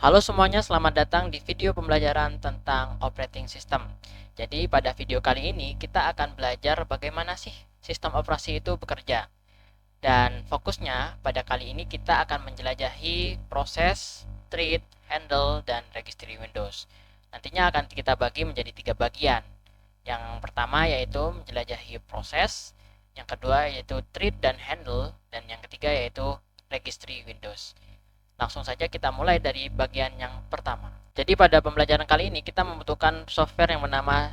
Halo semuanya, selamat datang di video pembelajaran tentang operating system. Jadi pada video kali ini kita akan belajar bagaimana sih sistem operasi itu bekerja. Dan fokusnya pada kali ini kita akan menjelajahi proses, treat, handle, dan registry Windows. Nantinya akan kita bagi menjadi 3 bagian. Yang pertama yaitu menjelajahi proses, yang kedua yaitu treat dan handle, dan yang ketiga yaitu registry Windows. Langsung saja kita mulai dari bagian yang pertama. Jadi pada pembelajaran kali ini kita membutuhkan software yang bernama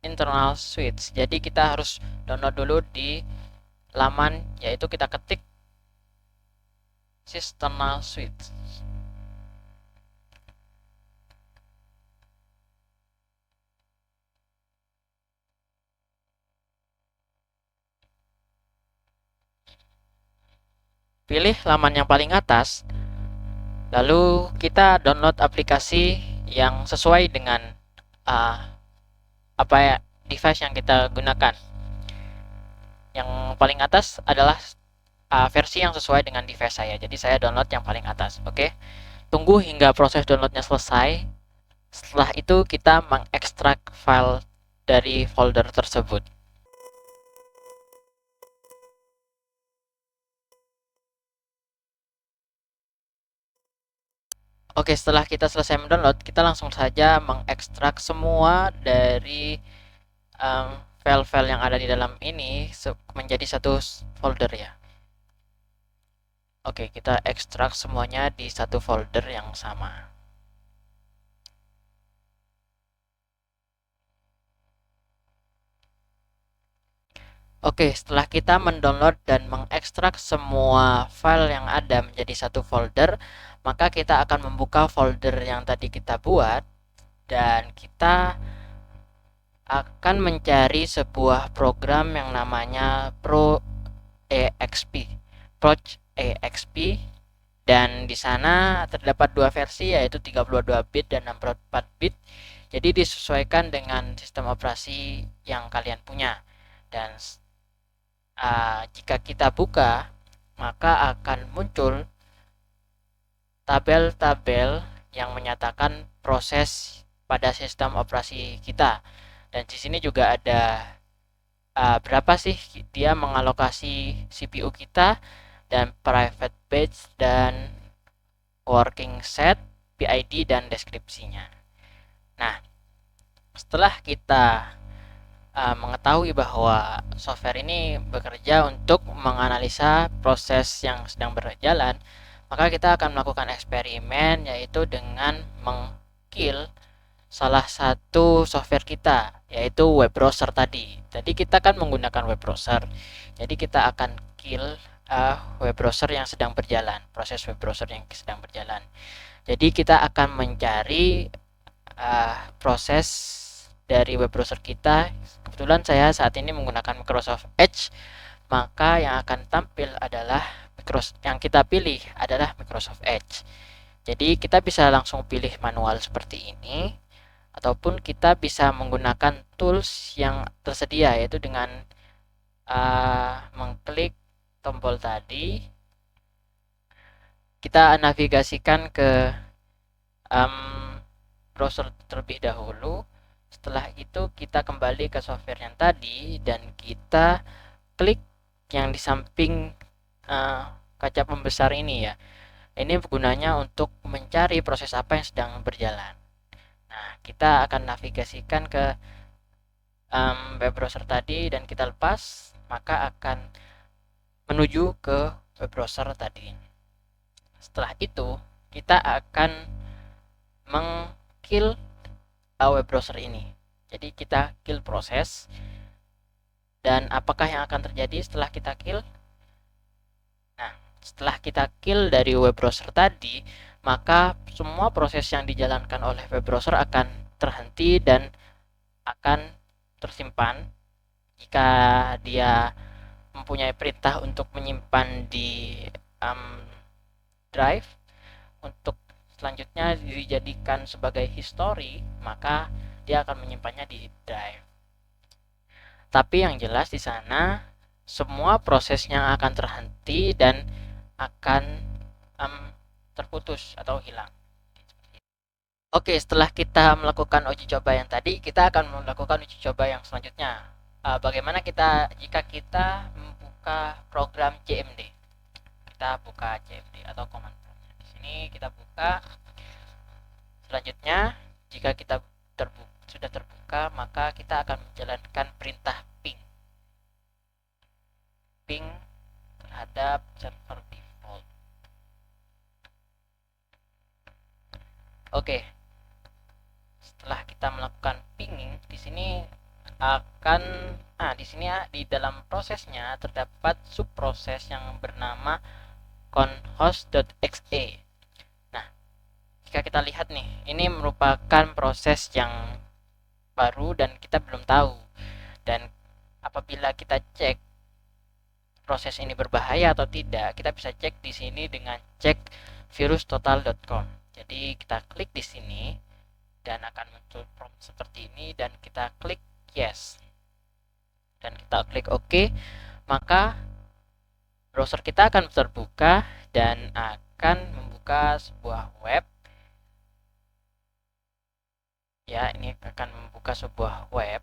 Internal Switch. Jadi kita harus download dulu di laman, yaitu kita ketik Internal Switch. Pilih laman yang paling atas, lalu kita download aplikasi yang sesuai dengan device yang kita gunakan. Yang paling atas adalah versi yang sesuai dengan device saya. Jadi saya download yang paling atas. Oke. Tunggu hingga proses downloadnya selesai. Setelah itu kita mengekstrak file dari folder tersebut. Oke, setelah kita selesai mendownload, kita langsung saja mengekstrak semua dari file-file yang ada di dalam ini menjadi satu folder ya. Oke, kita ekstrak semuanya di satu folder yang sama. Oke, setelah kita mendownload dan mengekstrak semua file yang ada menjadi satu folder, maka kita akan membuka folder yang tadi kita buat dan kita akan mencari sebuah program yang namanya ProEXP. Dan di sana terdapat dua versi, yaitu 32 bit dan 64 bit. Jadi disesuaikan dengan sistem operasi yang kalian punya. Dan jika kita buka, maka akan muncul tabel-tabel yang menyatakan proses pada sistem operasi kita. Dan di sini juga ada berapa sih dia mengalokasi CPU kita, dan private batch, dan working set, PID, dan deskripsinya. Nah, setelah kita mengetahui bahwa software ini bekerja untuk menganalisa proses yang sedang berjalan, maka kita akan melakukan eksperimen, yaitu dengan meng-kill salah satu software kita, yaitu web browser tadi. Tadi kita kan menggunakan web browser, jadi kita akan kill web browser yang sedang berjalan, proses web browser yang sedang berjalan. Jadi kita akan mencari proses dari web browser kita. Kebetulan saya saat ini menggunakan Microsoft Edge, maka yang akan tampil adalah yang kita pilih adalah Microsoft Edge. Jadi kita bisa langsung pilih manual seperti ini, ataupun kita bisa menggunakan tools yang tersedia, yaitu dengan mengklik tombol tadi, kita navigasikan ke browser terlebih dahulu. Setelah itu kita kembali ke software yang tadi dan kita klik yang di samping kaca pembesar ini ya. Ini gunanya untuk mencari proses apa yang sedang berjalan. Nah, kita akan navigasikan ke web browser tadi dan kita lepas, maka akan menuju ke web browser tadi. Setelah itu, kita akan meng-kill web browser ini. Jadi kita kill proses. Dan apakah yang akan terjadi setelah kita kill? Nah, setelah kita kill dari web browser tadi, maka semua proses yang dijalankan oleh web browser akan terhenti dan akan tersimpan. Jika dia mempunyai perintah untuk menyimpan di drive, untuk selanjutnya dijadikan sebagai history, maka dia akan menyimpannya di drive. Tapi yang jelas di sana semua prosesnya akan terhenti dan akan terputus atau hilang. Oke, setelah kita melakukan uji coba yang tadi, kita akan melakukan uji coba yang selanjutnya. Bagaimana jika kita membuka program CMD? Kita buka CMD atau command prompt. Di sini kita buka. Selanjutnya, jika kita sudah terbuka, maka kita akan menjalankan perintah ping terhadap server default. Oke, setelah kita melakukan pinging, di sini akan di sini di dalam prosesnya terdapat subproses yang bernama conhost.exe. Nah, jika kita lihat nih, ini merupakan proses yang baru dan kita belum tahu. Dan apabila kita cek proses ini berbahaya atau tidak, kita bisa cek di sini dengan cek virustotal.com. Jadi kita klik di sini dan akan muncul prompt seperti ini dan kita klik yes. Dan kita klik OK, maka browser kita akan terbuka dan akan membuka sebuah web. Ya, ini akan membuka sebuah web.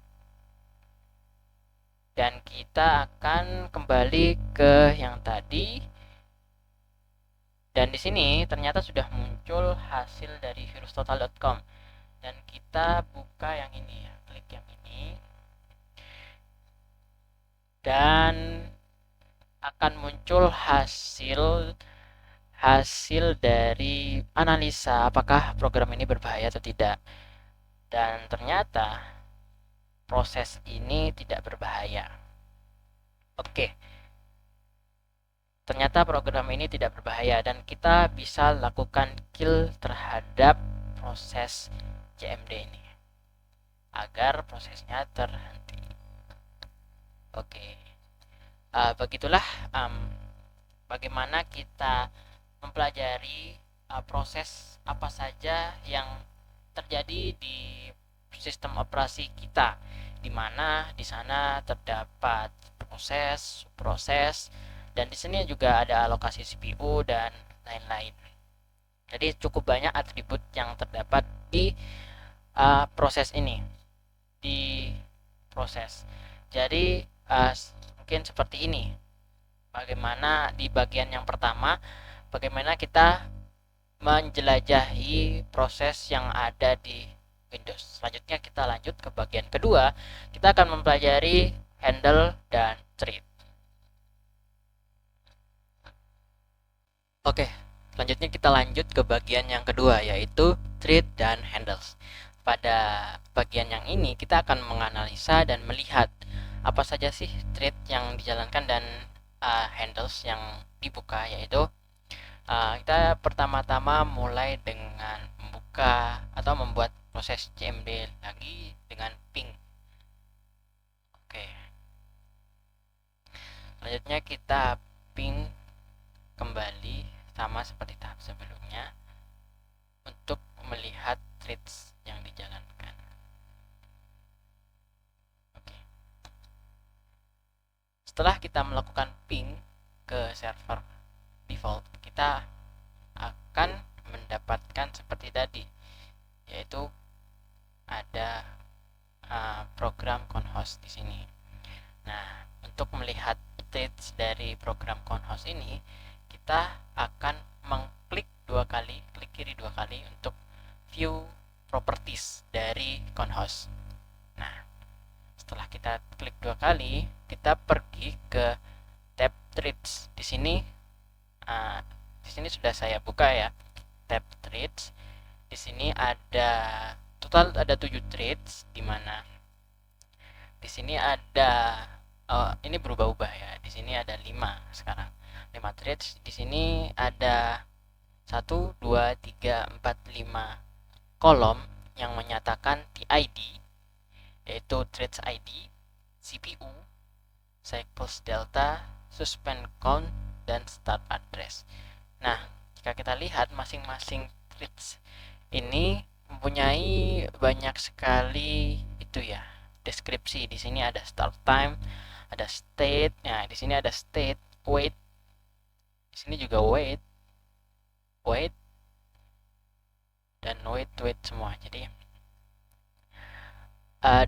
Dan kita akan kembali ke yang tadi. Dan di sini ternyata sudah muncul hasil dari virustotal.com. Dan kita buka yang ini ya, klik yang ini. Dan akan muncul hasil dari analisa apakah program ini berbahaya atau tidak. Dan ternyata proses ini tidak berbahaya. Oke. Ternyata program ini tidak berbahaya dan kita bisa lakukan kill terhadap proses CMD ini agar prosesnya terhenti. Oke. Begitulah bagaimana kita mempelajari proses apa saja yang terjadi di sistem operasi kita, di mana di sana terdapat proses, dan di sini juga ada alokasi CPU dan lain-lain. Jadi cukup banyak atribut yang terdapat di proses ini, di proses. Jadi mungkin seperti ini. Bagaimana di bagian yang pertama, bagaimana kita menjelajahi proses yang ada di Windows. Selanjutnya kita lanjut ke bagian kedua, kita akan mempelajari handle dan thread. Oke, selanjutnya kita lanjut ke bagian yang kedua, yaitu thread dan handles. Pada bagian yang ini kita akan menganalisa dan melihat apa saja sih thread yang dijalankan dan handles yang dibuka, yaitu kita pertama-tama mulai dengan membuka atau membuat proses CMD lagi dengan ping. Oke. Selanjutnya kita ping kembali sama seperti tahap sebelumnya untuk melihat threads yang dijalankan. Oke. Setelah kita melakukan ping ke server default, kita akan mendapatkan seperti tadi, yaitu ada program conhost di sini. Nah, untuk melihat threads dari program conhost ini, kita akan mengklik klik kiri dua kali untuk view properties dari conhost. Nah, setelah kita klik dua kali, kita pergi ke tab threads. Di sini sudah saya buka ya, tab threads. Di sini ada total 7 threads, di mana di sini ada ini berubah-ubah ya. Di sini ada 5 sekarang. 5 threads. Di sini ada 1 2 3 4 5 kolom yang menyatakan TID, yaitu threads ID, CPU, cycles delta, suspend count, dan start address. Nah, jika kita lihat masing-masing threads ini mempunyai banyak sekali itu ya, deskripsi. Di sini ada start time, ada state. Nah, di sini ada state, wait. Di sini juga wait, dan wait semua. Jadi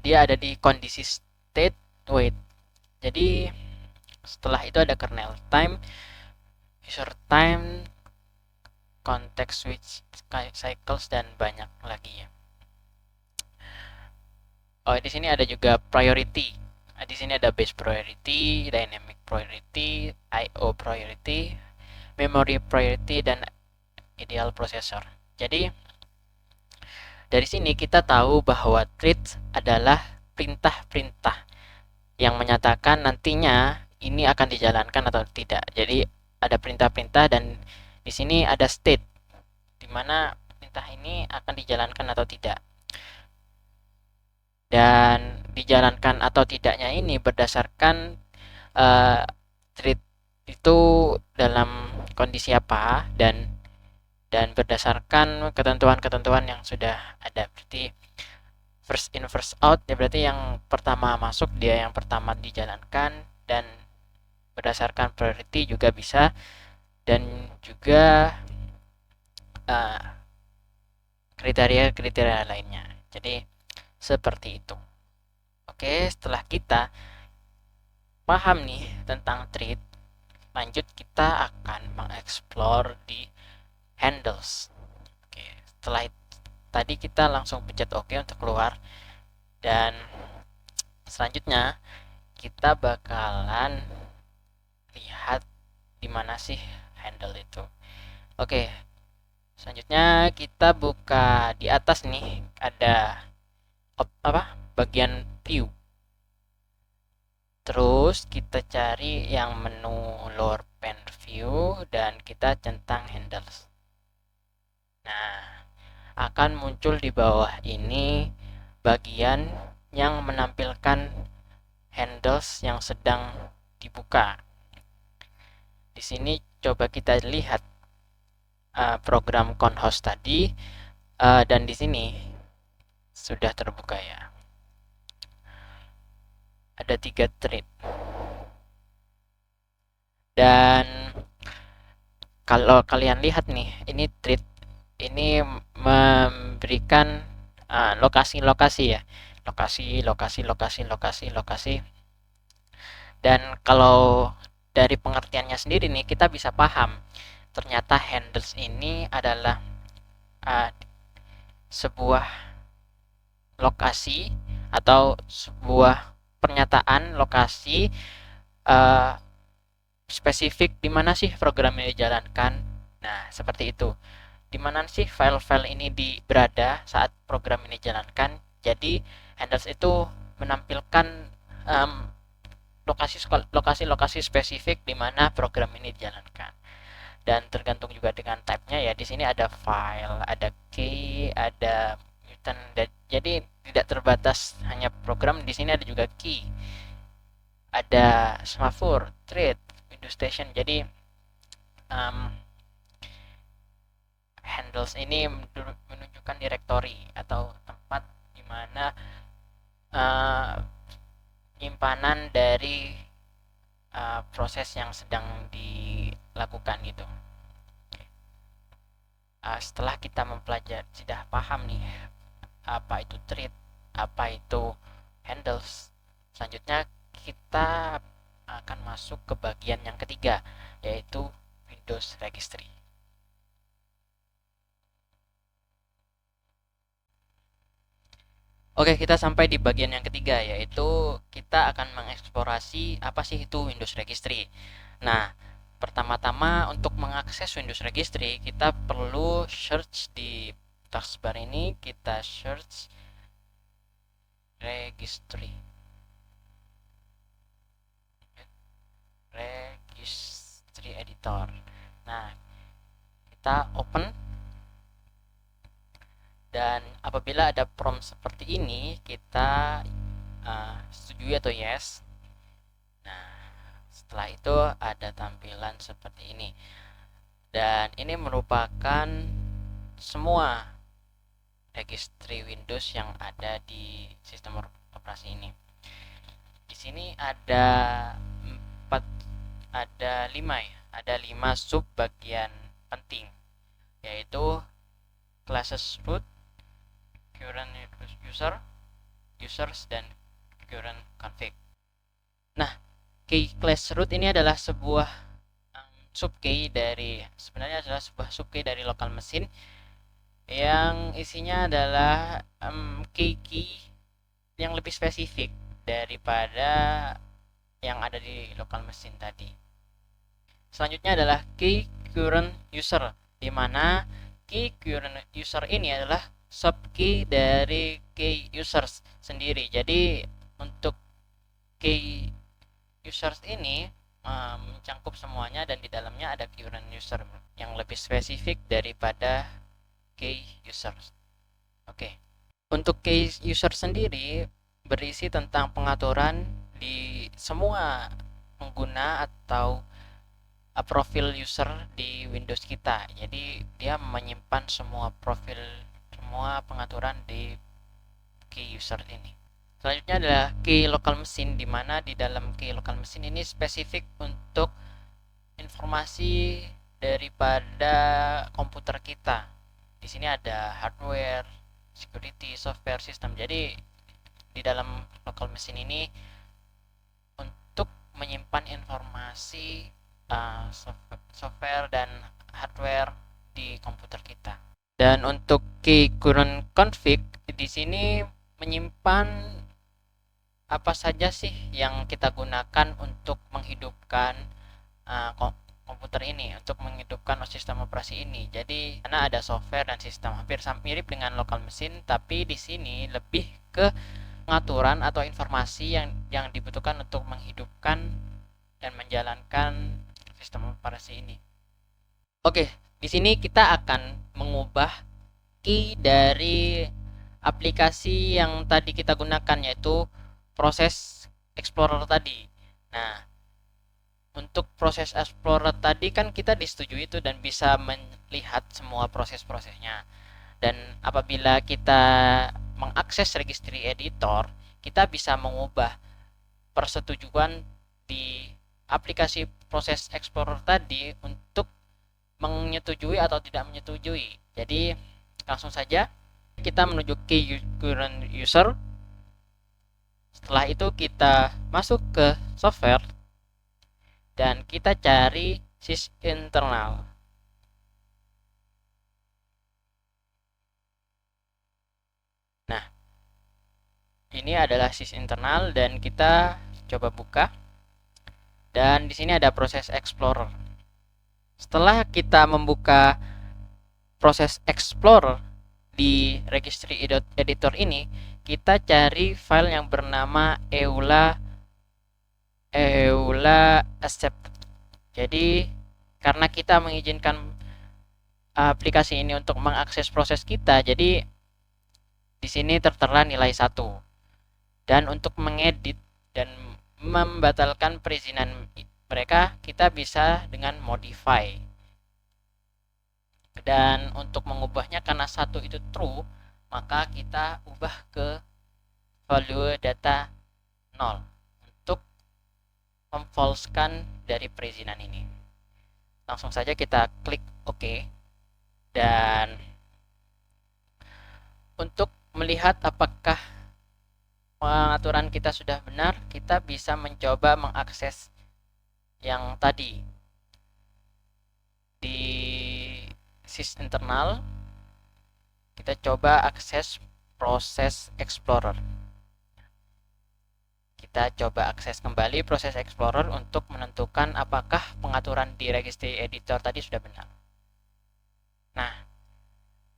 dia ada di kondisi state wait. Jadi setelah itu ada kernel time, user time, context switch cycles, dan banyak lagi ya. Oh, di sini ada juga priority. Di sini ada base priority, dynamic priority, IO priority, memory priority, dan ideal processor. Jadi dari sini kita tahu bahwa threads adalah perintah-perintah yang menyatakan nantinya ini akan dijalankan atau tidak. Jadi ada perintah-perintah, dan di sini ada state di mana perintah ini akan dijalankan atau tidak. Dan dijalankan atau tidaknya ini berdasarkan thread itu dalam kondisi apa, dan berdasarkan ketentuan-ketentuan yang sudah ada. Berarti first in first out ya, berarti yang pertama masuk dia yang pertama dijalankan, dan berdasarkan priority juga bisa, dan juga kriteria-kriteria lainnya. Jadi seperti itu. Oke, setelah kita paham nih tentang thread, lanjut kita akan mengeksplor di handles. Oke, setelah tadi kita langsung pencet OK untuk keluar, dan selanjutnya kita bakalan lihat di mana sih handle itu. Oke, selanjutnya kita buka di atas nih, ada bagian view. Terus kita cari yang menu lower pen view, dan kita centang handles. Nah, akan muncul di bawah ini bagian yang menampilkan handles yang sedang dibuka. Di sini coba kita lihat program conhost tadi, dan di sini sudah terbuka ya. Ada 3 thread. Dan kalau kalian lihat nih, ini thread ini memberikan lokasi-lokasi ya. Lokasi. Dan kalau dari pengertiannya sendiri nih, kita bisa paham ternyata handles ini adalah sebuah lokasi atau sebuah pernyataan lokasi spesifik di mana sih program ini dijalankan. Nah, seperti itu. Di mana sih file-file ini berada saat program ini dijalankan. Jadi, handles itu menampilkan lokasi-lokasi spesifik di mana program ini dijalankan. Dan tergantung juga dengan type-nya ya. Di sini ada file, ada key, ada mutant. Jadi tidak terbatas hanya program. Di sini ada juga key, ada semaphore, thread, Windows Station. Jadi handles ini menunjukkan directory atau tempat di mana penyimpanan dari proses yang sedang dilakukan gitu. Setelah kita mempelajari, sudah paham nih apa itu thread, apa itu handles, selanjutnya kita akan masuk ke bagian yang ketiga, yaitu Windows Registry. Oke, kita sampai di bagian yang ketiga, yaitu kita akan mengeksplorasi apa sih itu Windows Registry. Nah, pertama-tama untuk mengakses Windows Registry, kita perlu search di taskbar ini, kita search Registry. Registry Editor. Nah, kita open. Dan apabila ada prompt seperti ini, kita setujui atau yes. Nah, setelah itu ada tampilan seperti ini. Dan ini merupakan semua registry Windows yang ada di sistem operasi ini. Di sini ada 5 sub bagian penting, yaitu classes root, current user, users, dan current config. Nah, key class root ini adalah sebuah sub key dari, sebenarnya adalah sebuah sub key dari local machine yang isinya adalah key yang lebih spesifik daripada yang ada di local machine tadi. Selanjutnya adalah key current user, di mana key current user ini adalah sub key dari key users sendiri. Jadi untuk key users ini mencangkup semuanya, dan di dalamnya ada current user yang lebih spesifik daripada key users. Oke. Untuk key user sendiri berisi tentang pengaturan di semua pengguna atau profil user di Windows kita. Jadi dia menyimpan semua profil, semua pengaturan di key user ini. Selanjutnya adalah key local machine, di mana di dalam key local machine ini spesifik untuk informasi daripada komputer kita. Di sini ada hardware, security, software, system. Jadi di dalam local machine ini untuk menyimpan informasi software dan hardware di komputer kita. Dan untuk key current config di sini menyimpan apa saja sih yang kita gunakan untuk menghidupkan komputer ini, untuk menghidupkan sistem operasi ini. Jadi karena ada software dan sistem, hampir mirip dengan local machine, tapi di sini lebih ke pengaturan atau informasi yang dibutuhkan untuk menghidupkan dan menjalankan sistem operasi ini. Oke, di sini kita akan mengubah key dari aplikasi yang tadi kita gunakan, yaitu proses Explorer tadi. Nah, untuk proses Explorer tadi kan kita disetujui itu dan bisa melihat semua proses-prosesnya. Dan apabila kita mengakses registry editor, kita bisa mengubah persetujuan di aplikasi proses Explorer tadi untuk menyetujui atau tidak menyetujui. Jadi langsung saja kita menuju ke current user. Setelah itu kita masuk ke software dan kita cari sys internal. Nah, ini adalah sys internal dan kita coba buka. Dan di sini ada proses Explorer. Setelah kita membuka proses Explorer di registry editor ini, kita cari file yang bernama eula accept. Jadi karena kita mengizinkan aplikasi ini untuk mengakses proses kita, jadi di sini tertera nilai 1. Dan untuk mengedit dan membatalkan perizinan mereka, kita bisa dengan modify. Dan untuk mengubahnya, karena 1 itu true, maka kita ubah ke value data 0 untuk memfalsekan dari perizinan ini. Langsung saja kita klik OK. Dan untuk melihat apakah pengaturan kita sudah benar, kita bisa mencoba mengakses yang tadi di sys internal. Kita coba akses proses Explorer. Kita coba akses kembali proses Explorer untuk menentukan apakah pengaturan di registry editor tadi sudah benar. Nah,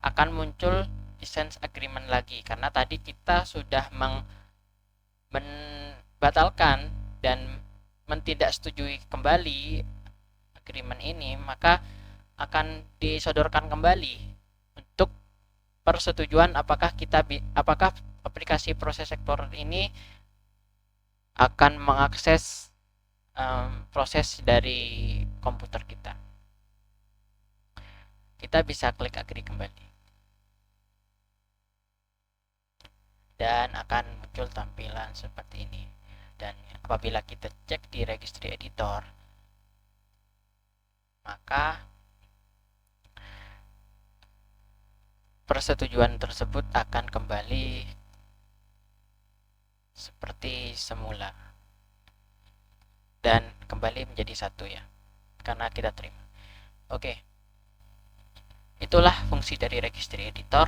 akan muncul license agreement lagi karena tadi kita sudah membatalkan dan tidak setujui kembali agreement ini, maka akan disodorkan kembali untuk persetujuan apakah aplikasi proses Explorer ini akan mengakses proses dari komputer kita. Kita bisa klik agree kembali. Dan akan muncul tampilan seperti ini. Dan apabila kita cek di registry editor, maka persetujuan tersebut akan kembali seperti semula dan kembali menjadi satu ya, karena kita terima. Oke, itulah fungsi dari registry editor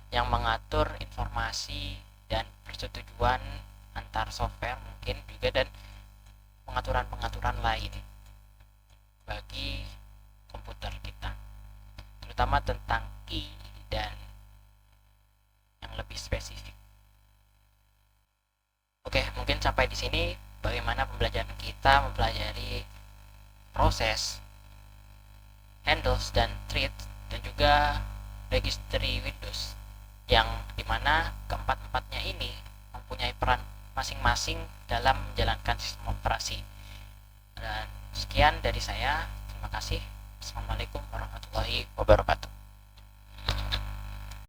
yang mengatur informasi dan persetujuan antar software mungkin juga, dan pengaturan-pengaturan lain bagi komputer kita, terutama tentang key dan yang lebih spesifik. Oke, mungkin sampai di sini bagaimana pembelajaran kita mempelajari proses, handles, dan threads, dan juga registry Windows, yang dimana keempat-empatnya ini mempunyai peran masing-masing dalam menjalankan sistem operasi. Dan sekian dari saya.